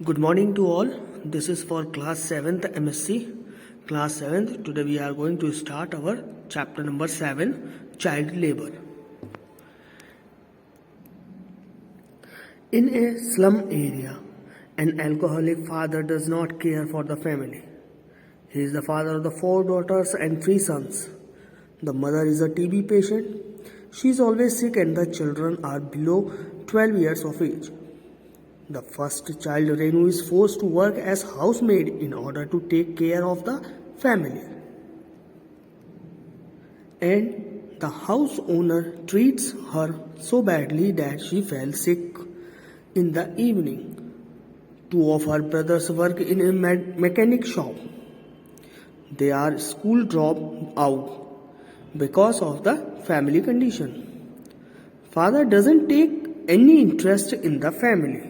Good morning to all. This is for class 7th MSc. Class 7th. Today we are going to start our chapter number 7, child labor. In a slum area, an alcoholic father does not care for the family. He is the father of the 4 daughters and 3 sons. The mother is a TB patient. She is always sick and the children are below 12 years of age. The first child, Renu, is forced to work as housemaid in order to take care of the family. And the house owner treats her so badly that she fell sick in the evening. 2 of her brothers work in a mechanic shop. They are school dropped out because of the family condition. Father doesn't take any interest in the family.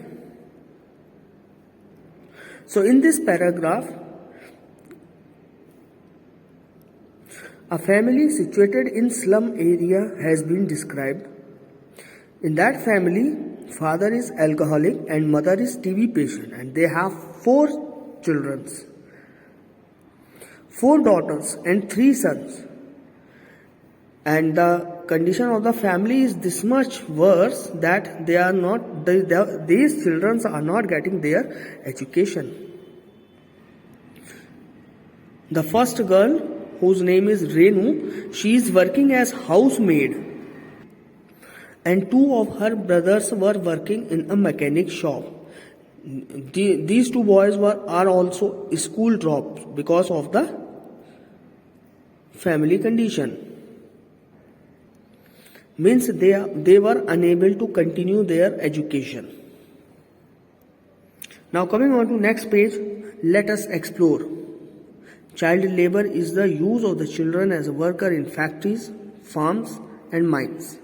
So in this paragraph, a family situated in slum area has been described. In that family, father is alcoholic and mother is TB patient, and they have 4 children, 4 daughters and 3 sons. And the condition of the family is this much worse that these children are not getting their education. The first girl, whose name is Renu, she is working as housemaid, and 2 of her brothers were working in a mechanic shop. These 2 boys are also school drops because of the family condition. Means they were unable to continue their education. Now coming on to next page, let us explore. Child labor is the use of the children as a worker in factories, farms and mines.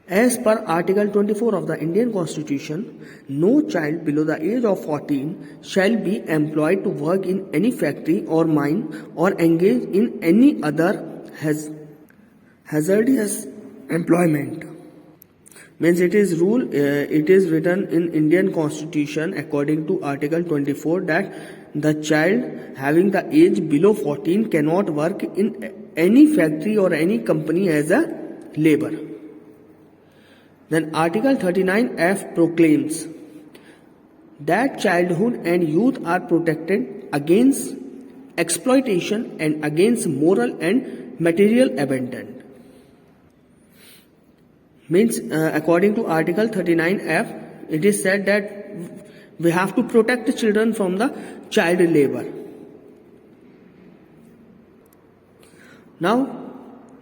As per Article 24 of the Indian Constitution, no child below the age of 14 shall be employed to work in any factory or mine or engage in any other hazardous employment. Means it is written in Indian Constitution according to Article 24 that the child having the age below 14 cannot work in any factory or any company as a labor. Then Article 39F proclaims that childhood and youth are protected against exploitation and against moral and material abandonment. Means according to Article 39F, it is said that we have to protect the children from the child labor. Now,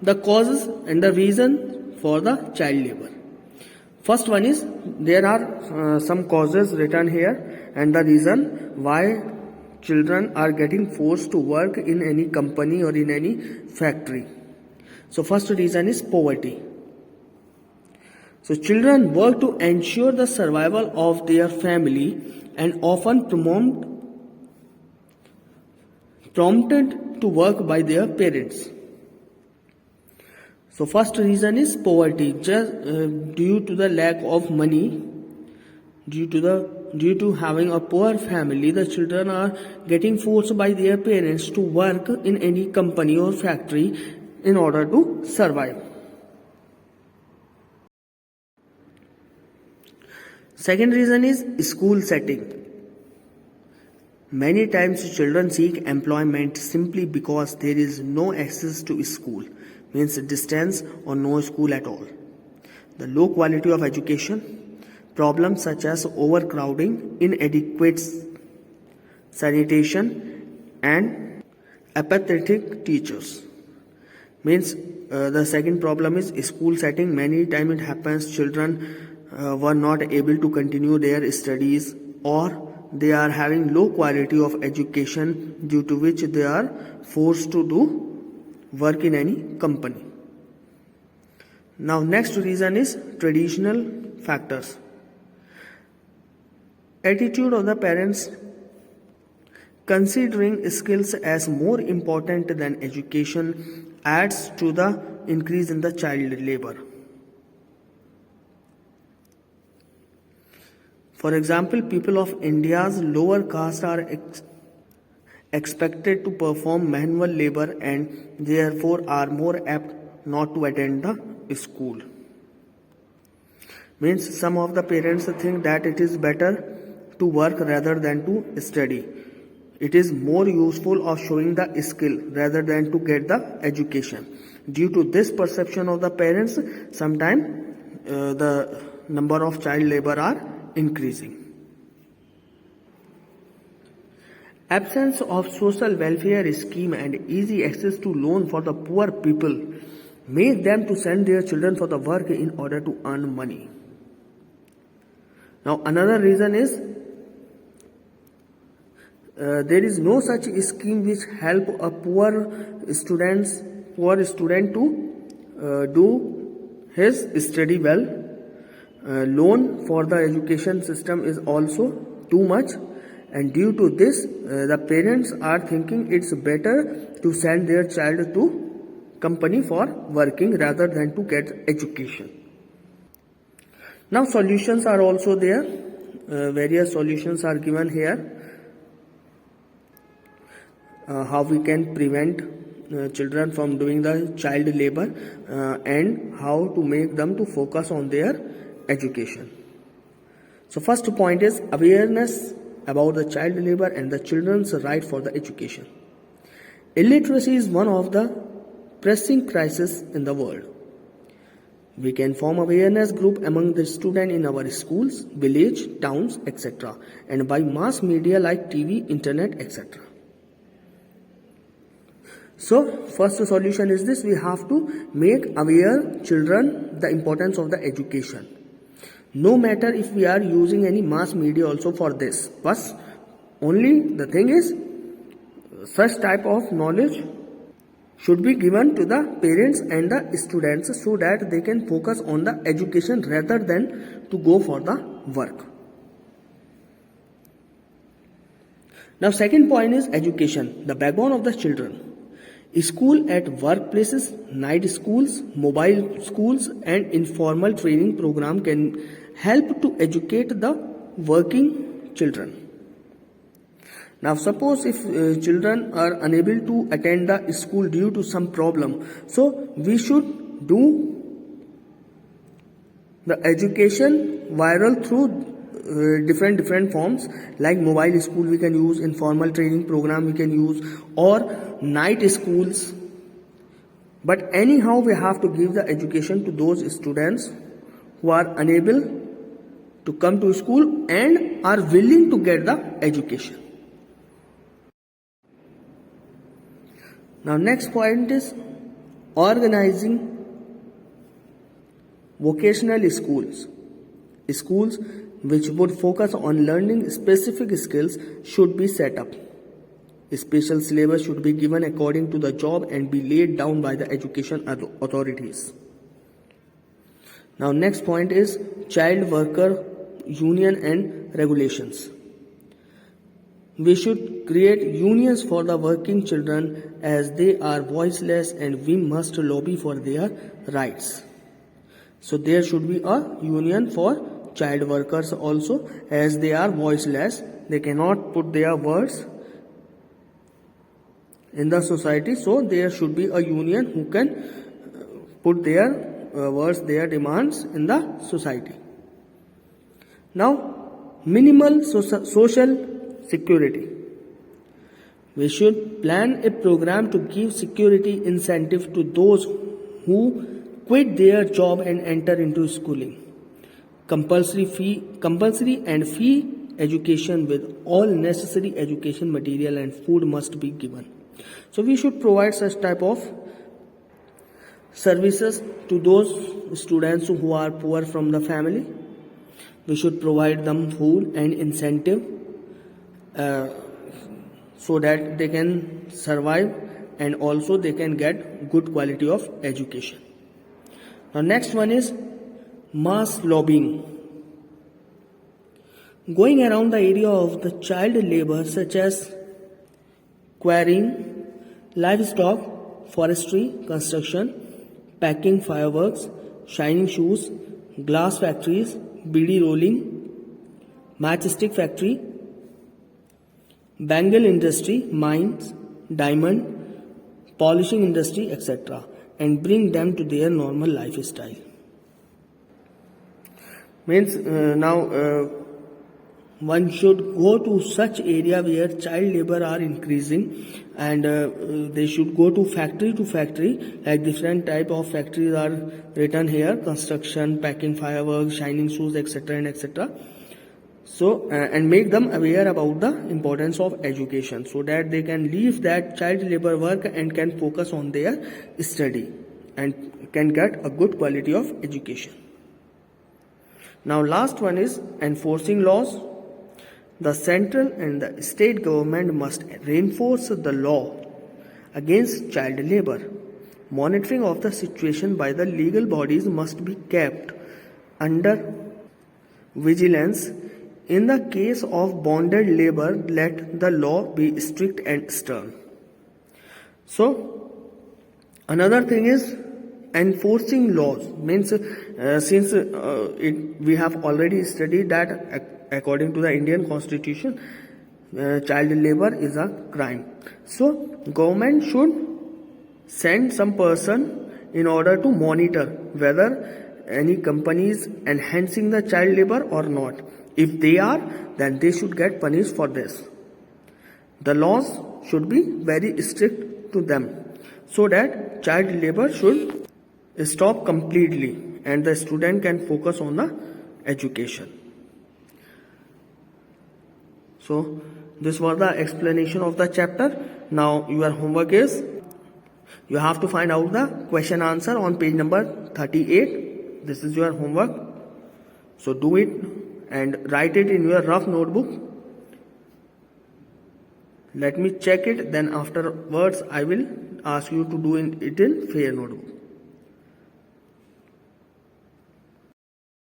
the causes and the reason for the child labor. First one is, there are some causes written here and the reason why children are getting forced to work in any company or in any factory. So first reason is poverty. So children work to ensure the survival of their family and often prompted to work by their parents. So first reason is poverty. Just due to the lack of money, due to having a poor family, the children are getting forced by their parents to work in any company or factory in order to survive. Second reason is school setting. Many times children seek employment simply because there is no access to school, means distance or no school at all. The low quality of education, problems such as overcrowding, inadequate sanitation and apathetic teachers. Means the second problem is school setting. Many times it happens children were not able to continue their studies, or they are having low quality of education, due to which they are forced to do work in any company. Now next reason is traditional factors. Attitude of the parents considering skills as more important than education adds to the increase in the child labor. For example, people of India's lower caste are expected to perform manual labor and therefore are more apt not to attend the school. Means some of the parents think that it is better to work rather than to study. It is more useful of showing the skill rather than to get the education. Due to this perception of the parents, sometimes the number of child labor are increasing. Absence of social welfare scheme and easy access to loan for the poor people make them to send their children for the work in order to earn money. Now another reason is there is no such scheme which help a poor student to do his study well. Loan for the education system is also too much, and due to this the parents are thinking it's better to send their child to company for working rather than to get education. Now solutions are also there. Various solutions are given here. How we can prevent children from doing the child labor and how to make them to focus on their education. So first point is awareness about the child labor and the children's right for the education. Illiteracy is one of the pressing crises in the world. We can form awareness group among the students in our schools, village, towns, etc. and by mass media like TV, internet, etc. So first solution is this: we have to make aware children the importance of the education. No matter if we are using any mass media also for this, but only the thing is such type of knowledge should be given to the parents and the students so that they can focus on the education rather than to go for the work. Now second point is education, the backbone of the children. School at workplaces, night schools, mobile schools and informal training program can help to educate the working children. Now suppose if children are unable to attend the school due to some problem, so we should do the education viral through different forms like mobile school we can use, informal training program we can use, or night schools. But anyhow we have to give the education to those students who are unable to come to school and are willing to get the education. Now next point is organizing vocational schools. Schools which would focus on learning specific skills should be set up. A special syllabus should be given according to the job and be laid down by the education authorities. Now next point is child worker union and regulations. We should create unions for the working children as they are voiceless and we must lobby for their rights. So there should be a union for child workers also as they are voiceless. They cannot put their words in the society. So there should be a union who can put their words, their demands in the society. Now minimal social security. We should plan a program to give security incentive to those who quit their job and enter into schooling. Compulsory and free education with all necessary education material and food must be given. So we should provide such type of services to those students who are poor from the family. We should provide them food and incentive so that they can survive and also they can get good quality of education. Now next one is mass lobbying. Going around the area of the child labor such as quarrying, livestock, forestry, construction, packing fireworks, shining shoes, glass factories, beedi rolling, matchstick factory, bangle industry, mines, diamond, polishing industry, etc., and bring them to their normal lifestyle. Means now one should go to such area where child labor are increasing, and they should go to factory, like different type of factories are written here: construction, packing, fireworks, shining shoes, etc. and etc. So and make them aware about the importance of education, so that they can leave that child labor work and can focus on their study and can get a good quality of education. Now last one is enforcing laws. The central and the state government must reinforce the law against child labor. Monitoring of the situation by the legal bodies must be kept under vigilance. In the case of bonded labor, let the law be strict and stern. So, another thing is enforcing laws. Means since we have already studied that according to the Indian Constitution, child labor is a crime. So, government should send some person in order to monitor whether any company is enhancing the child labor or not. If they are, then they should get punished for this. The laws should be very strict to them, so that child labor should stop completely and the student can focus on the education. So this was the explanation of the chapter. Now your homework is, you have to find out the question answer on page number 38. This is your homework. So do it and write it in your rough notebook. Let me check it, then afterwards I will ask you to do it in fair notebook.